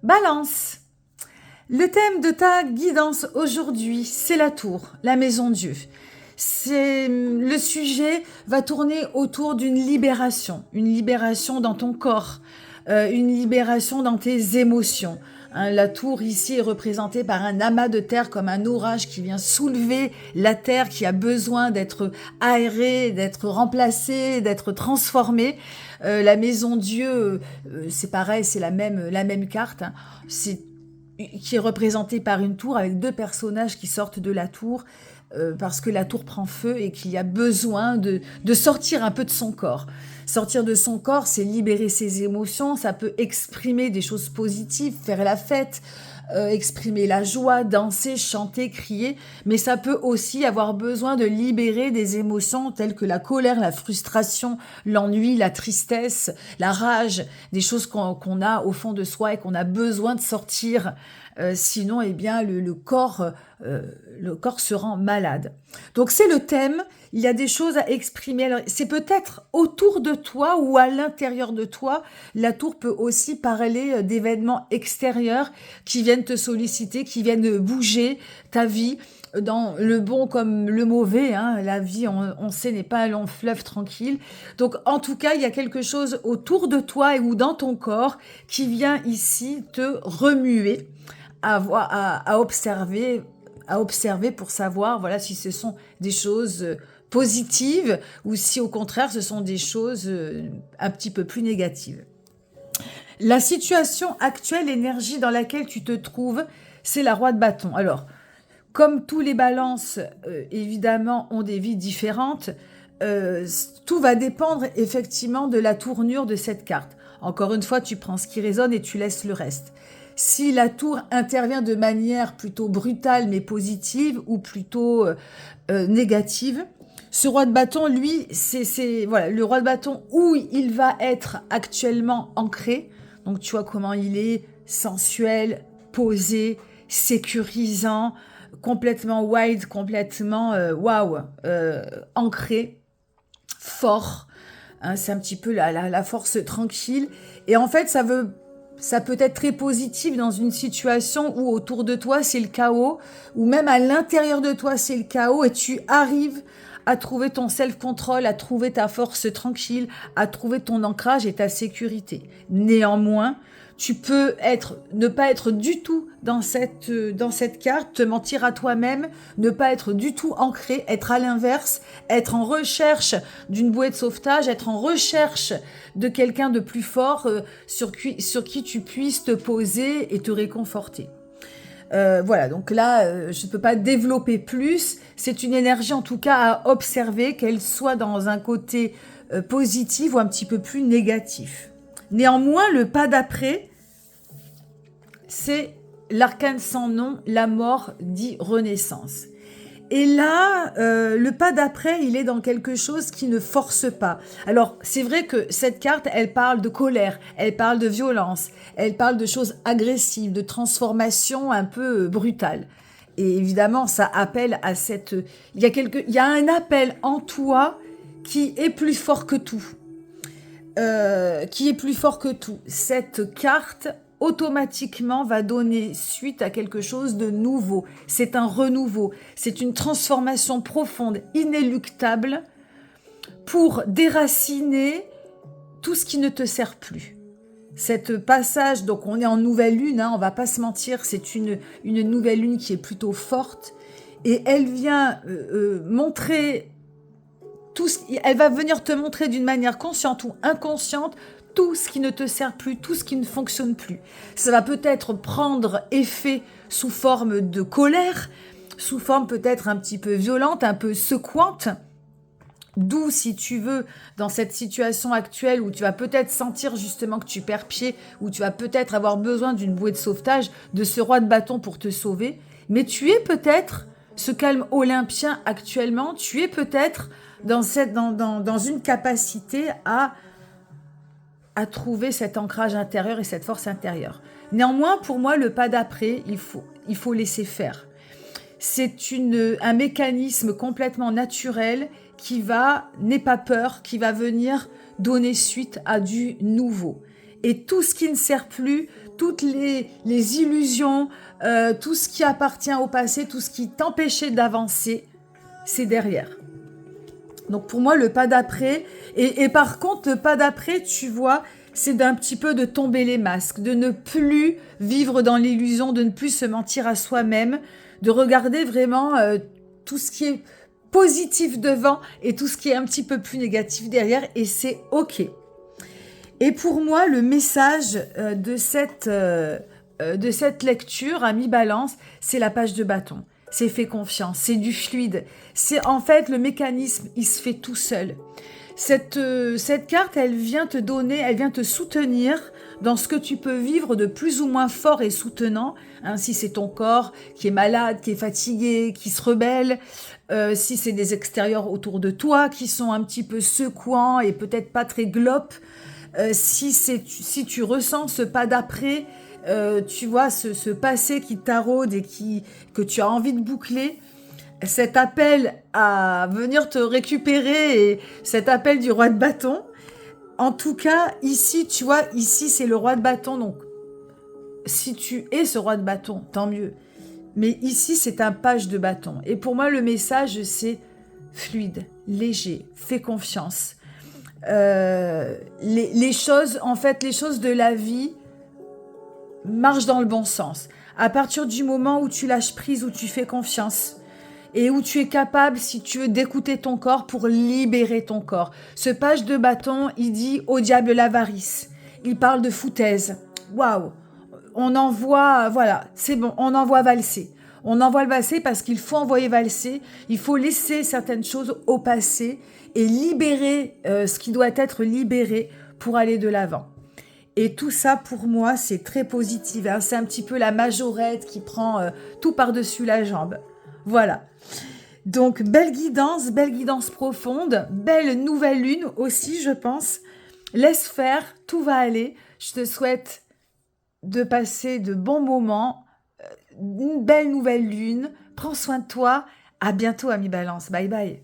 Balance. Le thème de ta guidance aujourd'hui, c'est la tour, la maison Dieu. Le sujet va tourner autour d'une libération dans ton corps, une libération dans tes émotions. Hein, la tour ici est représentée par un amas de terre comme un orage qui vient soulever la terre qui a besoin d'être aérée, d'être remplacée, d'être transformée. La maison Dieu, c'est pareil, c'est la même carte. Hein. Qui est représentée par une tour avec deux personnages qui sortent de la tour parce que la tour prend feu et qu'il y a besoin de sortir un peu de son corps. Sortir de son corps, c'est libérer ses émotions, ça peut exprimer des choses positives, faire la fête, exprimer la joie, danser, chanter, crier, mais ça peut aussi avoir besoin de libérer des émotions telles que la colère, la frustration, l'ennui, la tristesse, la rage, des choses qu'on a au fond de soi et qu'on a besoin de sortir. Sinon, eh bien, le corps se rend malade. Donc, c'est le thème. Il y a des choses à exprimer. Alors, c'est peut-être autour de toi ou à l'intérieur de toi. La tour peut aussi parler d'événements extérieurs qui viennent te solliciter, qui viennent bouger ta vie dans le bon comme le mauvais. Hein. La vie, on sait, n'est pas un long fleuve tranquille. Donc, en tout cas, il y a quelque chose autour de toi ou dans ton corps qui vient ici te remuer, à observer pour savoir voilà si ce sont des choses positives ou si au contraire ce sont des choses un petit peu plus négatives. La situation actuelle, l'énergie dans laquelle tu te trouves, c'est la roi de bâton. Alors, comme tous les balances, évidemment, ont des vies différentes, tout va dépendre effectivement de la tournure de cette carte. Encore une fois, tu prends ce qui résonne et tu laisses le reste. Si la tour intervient de manière plutôt brutale mais positive ou plutôt négative, ce roi de bâton, lui, voilà, le roi de bâton où il va être actuellement ancré. Donc tu vois comment il est sensuel, posé, sécurisant, complètement wild, complètement ancré, fort. Hein, c'est un petit peu la force tranquille. Et en fait, ça peut être très positif dans une situation où autour de toi c'est le chaos, ou même à l'intérieur de toi c'est le chaos et tu arrives à trouver ton self-control, à trouver ta force tranquille, à trouver ton ancrage et ta sécurité. Néanmoins, tu peux ne pas être du tout dans cette carte, te mentir à toi-même, ne pas être du tout ancré, être à l'inverse, être en recherche d'une bouée de sauvetage, être en recherche de quelqu'un de plus fort sur qui tu puisses te poser et te réconforter. Voilà, donc là, je ne peux pas développer plus. C'est une énergie en tout cas à observer, qu'elle soit dans un côté positif ou un petit peu plus négatif. Néanmoins, le pas d'après, c'est l'arcane sans nom, la mort dit renaissance. Et là, le pas d'après, il est dans quelque chose qui ne force pas. Alors, c'est vrai que cette carte, elle parle de colère, elle parle de violence, elle parle de choses agressives, de transformations un peu brutales. Et évidemment, ça appelle à cette... Il y a un appel en toi qui est plus fort que tout. Cette carte automatiquement va donner suite à quelque chose de nouveau. C'est un renouveau, c'est une transformation profonde, inéluctable pour déraciner tout ce qui ne te sert plus. Cette passage, donc on est en nouvelle lune, hein, on va pas se mentir, c'est une nouvelle lune qui est plutôt forte et elle vient montrer elle va venir te montrer d'une manière consciente ou inconsciente tout ce qui ne te sert plus, tout ce qui ne fonctionne plus. Ça va peut-être prendre effet sous forme de colère, sous forme peut-être un petit peu violente, un peu secouante. D'où, si tu veux, dans cette situation actuelle où tu vas peut-être sentir justement que tu perds pied, où tu vas peut-être avoir besoin d'une bouée de sauvetage, de ce roi de bâton pour te sauver, mais tu es peut-être ce calme olympien actuellement, tu es peut-être dans une capacité à trouver cet ancrage intérieur et cette force intérieure. Néanmoins, pour moi, le pas d'après, il faut laisser faire. C'est un mécanisme complètement naturel n'aie pas peur, qui va venir donner suite à du nouveau. Et tout ce qui ne sert plus, toutes les illusions, tout ce qui appartient au passé, tout ce qui t'empêchait d'avancer, c'est derrière. Donc pour moi, le pas d'après, et par contre, le pas d'après, tu vois, c'est d'un petit peu de tomber les masques, de ne plus vivre dans l'illusion, de ne plus se mentir à soi-même, de regarder vraiment tout ce qui est positif devant et tout ce qui est un petit peu plus négatif derrière, et c'est OK. Et pour moi, le message de cette lecture, ami Balance, c'est la page de bâton. C'est fais confiance, c'est du fluide. C'est en fait le mécanisme, il se fait tout seul. Cette carte, elle vient te donner, elle vient te soutenir dans ce que tu peux vivre de plus ou moins fort et soutenant. Hein, si c'est ton corps qui est malade, qui est fatigué, qui se rebelle, si c'est des extérieurs autour de toi qui sont un petit peu secouants et peut-être pas très glopes, si tu ressens ce pas d'après, tu vois, ce passé qui taraude et que tu as envie de boucler, cet appel à venir te récupérer et cet appel du roi de bâton. En tout cas, ici, tu vois, ici, c'est le roi de bâton. Donc, si tu es ce roi de bâton, tant mieux. Mais ici, c'est un page de bâton. Et pour moi, le message, c'est fluide, léger, fais confiance. Les choses, en fait, les choses de la vie marchent dans le bon sens. À partir du moment où tu lâches prise, où tu fais confiance, et où tu es capable, si tu veux, d'écouter ton corps pour libérer ton corps. Ce page de bâton, il dit au diable l'avarice. Il parle de foutaise. Waouh! On envoie, voilà, c'est bon, on envoie valser. On envoie le valser parce qu'il faut envoyer valser. Il faut laisser certaines choses au passé et libérer ce qui doit être libéré pour aller de l'avant. Et tout ça, pour moi, c'est très positif. Hein. C'est un petit peu la majorette qui prend tout par-dessus la jambe. Voilà. Donc, belle guidance profonde, belle nouvelle lune aussi, je pense. Laisse faire, tout va aller. Je te souhaite de passer de bons moments, une belle nouvelle lune. Prends soin de toi. À bientôt, ami Balance. Bye bye.